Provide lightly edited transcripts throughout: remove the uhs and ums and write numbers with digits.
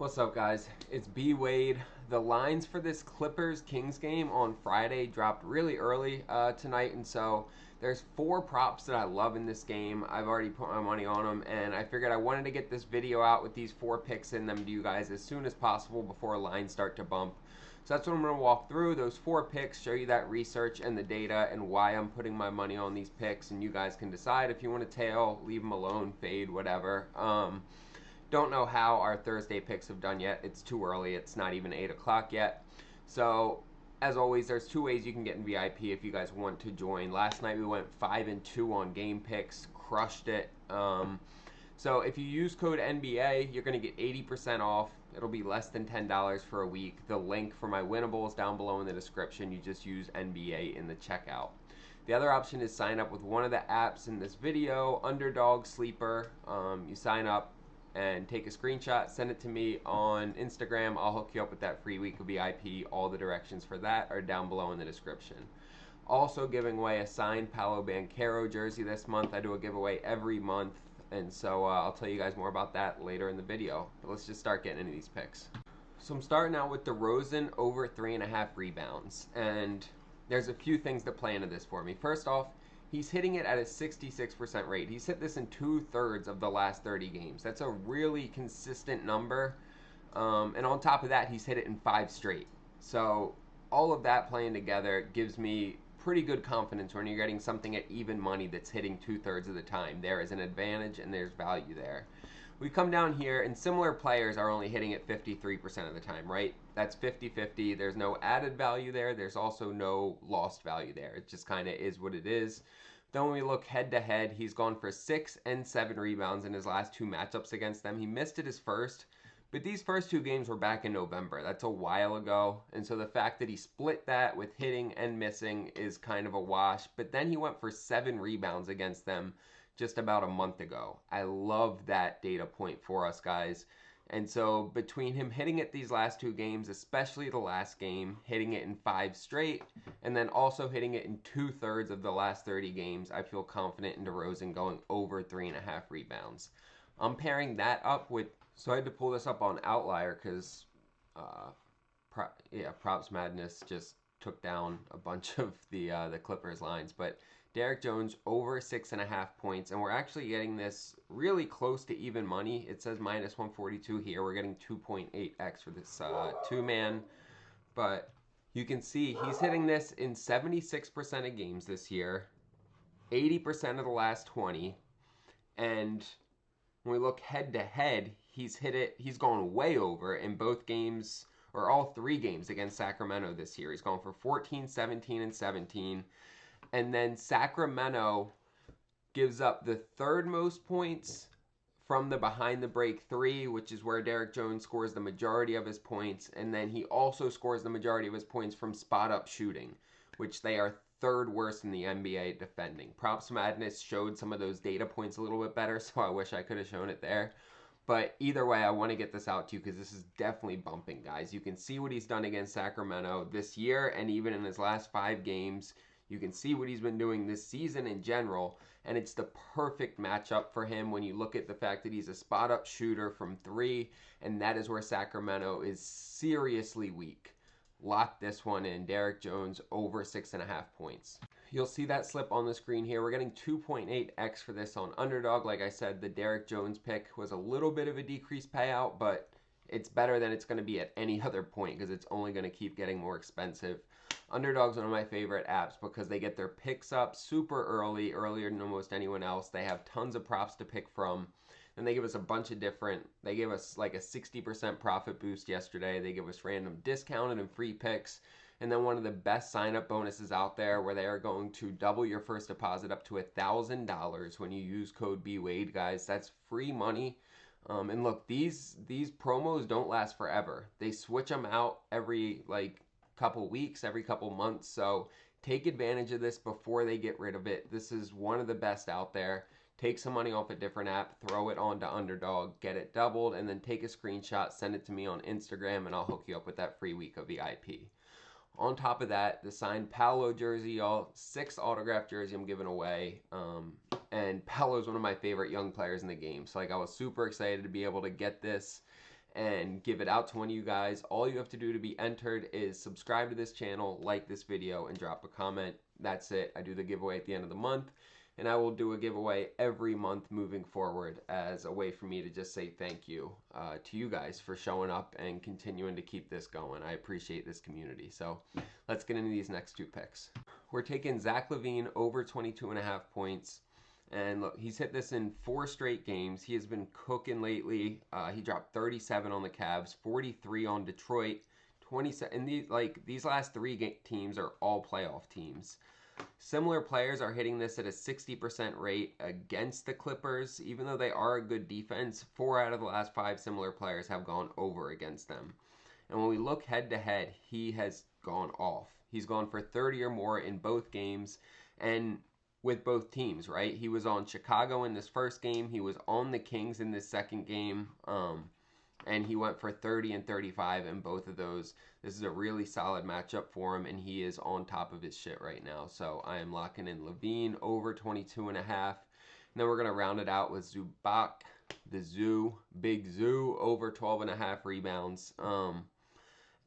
What's up, guys? It's B Wade. The lines for this Clippers-Kings game on Friday dropped really early tonight, and so there's four props that I love in this game. I've already put my money on them, and I figured I wanted to get this video out with these four picks in them to you guys as soon as possible before lines start to bump. So that's what I'm going to walk through. Those four picks show you that research and the data and why I'm putting my money on these picks, and you guys can decide if you want to tail, leave them alone, fade, whatever. Don't know how our Thursday picks have done yet. It's too early. It's not even 8 o'clock yet. So, as always, there's two ways you can get in VIP if you guys want to join. Last night we went 5-2 on game picks. Crushed it. So if you use code NBA, you're going to get 80% off. It'll be less than $10 for a week. The link for my winnables is down below in the description. You just use NBA in the checkout. The other option is sign up with one of the apps in this video, Underdog, Sleeper. You sign up and take a screenshot, send it to me on Instagram. I'll hook you up with that free week of VIP. All the directions for that are down below in the description. Also giving away a signed Paolo Banchero jersey this month. I do a giveaway every month, and so I'll tell you guys more about that later in the video. But let's just start getting into these picks. So I'm starting out with DeRozan over 3.5 rebounds, and there's a few things that play into this for me. First off, he's hitting it at a 66% rate. He's hit this in 2/3 of the last 30 games. That's a really consistent number. And on top of that, he's hit it in 5 straight. So all of that playing together gives me pretty good confidence when you're getting something at even money that's hitting 2/3 of the time. There is an advantage and there's value there. We come down here, and similar players are only hitting it 53% of the time, right? That's 50-50. There's no added value there. There's also no lost value there. It just kind of is what it is. Then when we look head-to-head, he's gone for 6 and 7 rebounds in his last 2 matchups against them. He missed it his first, but these first 2 games were back in November. That's a while ago, and so the fact that he split that with hitting and missing is kind of a wash. But then he went for 7 rebounds against them just about a month ago. I love that data point for us, guys. And so between him hitting it these last 2 games, especially the last game, hitting it in 5 straight, and then also hitting it in 2/3 of the last 30 games, I feel confident in DeRozan going over 3.5 rebounds. I'm pairing that up with, so I had to pull this up on Outlier because, Props Madness just took down a bunch of the Clippers lines, but Derrick Jones over 6.5 points, and we're actually getting this really close to even money. It says -142 here. We're getting 2.8x for this 2-man, but you can see he's hitting this in 76% of games this year, 80% of the last 20, and when we look head to head, he's gone way over in both games, or all 3 games against Sacramento this year. He's gone for 14, 17, and 17. And then Sacramento gives up the 3rd most points from the behind the break 3, which is where Derrick Jones scores the majority of his points. And then he also scores the majority of his points from spot up shooting, which they are 3rd worst in the NBA defending. Props Madness showed some of those data points a little bit better, so I wish I could have shown it there. But either way, I want to get this out to you because this is definitely bumping, guys. You can see what he's done against Sacramento this year, and even in his last 5 games. You can see what he's been doing this season in general, and it's the perfect matchup for him when you look at the fact that he's a spot-up shooter from 3, and that is where Sacramento is seriously weak. Lock this one in. Derrick Jones over 6.5 points. You'll see that slip on the screen here. We're getting 2.8x for this on Underdog. Like I said, the Derrick Jones pick was a little bit of a decreased payout, but it's better than it's going to be at any other point because it's only going to keep getting more expensive. Underdog's one of my favorite apps because they get their picks up super early, earlier than almost anyone else. They have tons of props to pick from. And they give us a bunch of they gave us like a 60% profit boost yesterday. They give us random discounted and free picks. And then one of the best sign-up bonuses out there where they are going to double your first deposit up to $1,000 when you use code BWADE, guys. That's free money. And look, these promos don't last forever. They switch them out every couple weeks, every couple months, so take advantage of this before they get rid of it. This is one of the best out there. Take some money off a different app, throw it onto Underdog, get it doubled, and then take a screenshot, send it to me on Instagram, and I'll hook you up with that free week of VIP. On top of that, the signed Paolo jersey, y'all, 6 autograph jersey I'm giving away. And Paolo's one of my favorite young players in the game. So I was super excited to be able to get this and give it out to one of you guys. All you have to do to be entered is subscribe to this channel, like this video, and drop a comment. That's it. I do the giveaway at the end of the month, and I will do a giveaway every month moving forward as a way for me to just say thank you to you guys for showing up and continuing to keep this going. I appreciate this community. So let's get into these next 2 picks. We're taking Zach Lavine over 22.5 points. And look, he's hit this in 4 straight games. He has been cooking lately. He dropped 37 on the Cavs, 43 on Detroit, 27. And these last 3 teams are all playoff teams. Similar players are hitting this at a 60% rate against the Clippers. Even though they are a good defense, 4 out of the last 5 similar players have gone over against them. And when we look head to head, he has gone off. He's gone for 30 or more in both games. And with both teams, right? He was on Chicago in this first game. He was on the Kings in this second game. And he went for 30 and 35 in both of those. This is a really solid matchup for him, and he is on top of his shit right now. So I am locking in Lavine over 22.5. And then we're going to round it out with Zubac, the Zoo, Big Zoo, over 12.5 rebounds.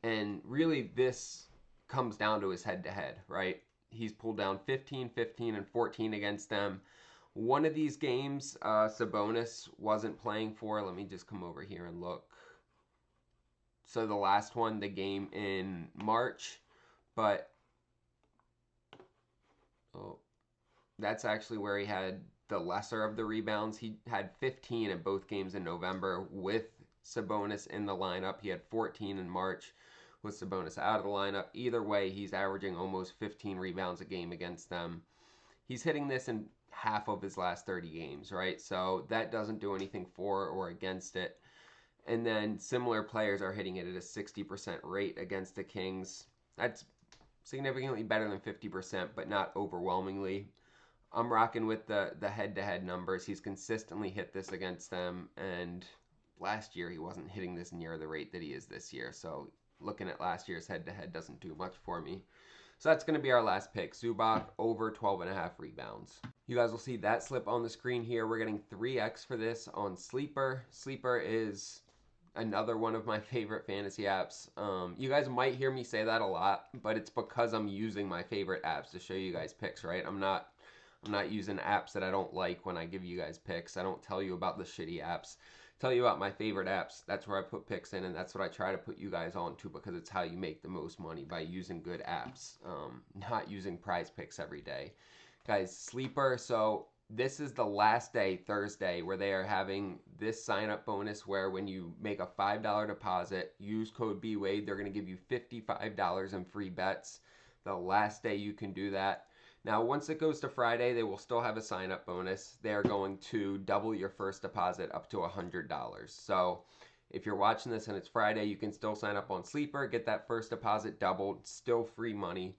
And really this comes down to his head-to-head, right? He's pulled down 15, 15, and 14 against them. One of these games, Sabonis wasn't playing for. Let me just come over here and look. So the last one, the game in March, but that's actually where he had the lesser of the rebounds. He had 15 in both games in November with Sabonis in the lineup. He had 14 in March with Sabonis out of the lineup. Either way, he's averaging almost 15 rebounds a game against them. He's hitting this in half of his last 30 games, right? So that doesn't do anything for or against it. And then similar players are hitting it at a 60% rate against the Kings. That's significantly better than 50%, but not overwhelmingly. I'm rocking with the head-to-head numbers. He's consistently hit this against them, and last year he wasn't hitting this near the rate that he is this year. So looking at last year's head-to-head doesn't do much for me. So that's going to be our last pick. Zubac over 12.5 rebounds. You guys will see that slip on the screen here. We're getting 3x for this on Sleeper. Sleeper is another one of my favorite fantasy apps. You guys might hear me say that a lot, but it's because I'm using my favorite apps to show you guys picks, right? I'm not using apps that I don't like when I give you guys picks. I don't tell you about the shitty apps. I tell you about my favorite apps. That's where I put picks in, and that's what I try to put you guys on to, because it's how you make the most money, by using good apps, not using PrizePicks every day. Guys, Sleeper, so this is the last day, Thursday, where they are having this sign-up bonus where when you make a $5 deposit, use code BWADE, they're going to give you $55 in free bets. The last day you can do that. Now, once it goes to Friday, they will still have a sign-up bonus. They are going to double your first deposit up to $100. So if you're watching this and it's Friday, you can still sign up on Sleeper, get that first deposit doubled, still free money.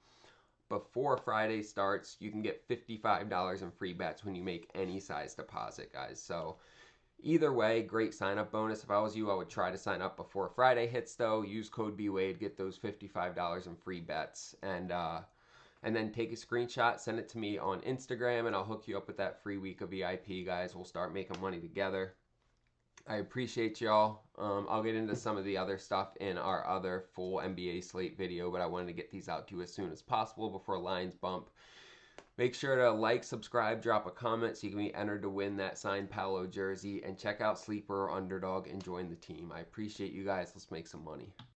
Before Friday starts, you can get $55 in free bets when you make any size deposit, guys. So either way, great sign-up bonus. If I was you, I would try to sign up before Friday hits, though. Use code BWADE, get those $55 in free bets, and then take a screenshot, send it to me on Instagram, and I'll hook you up with that free week of VIP, guys. We'll start making money together. I appreciate y'all. I'll get into some of the other stuff in our other full NBA slate video, but I wanted to get these out to you as soon as possible before lines bump. Make sure to like, subscribe, drop a comment so you can be entered to win that signed Paolo jersey, and check out Sleeper or Underdog and join the team. I appreciate you guys. Let's make some money.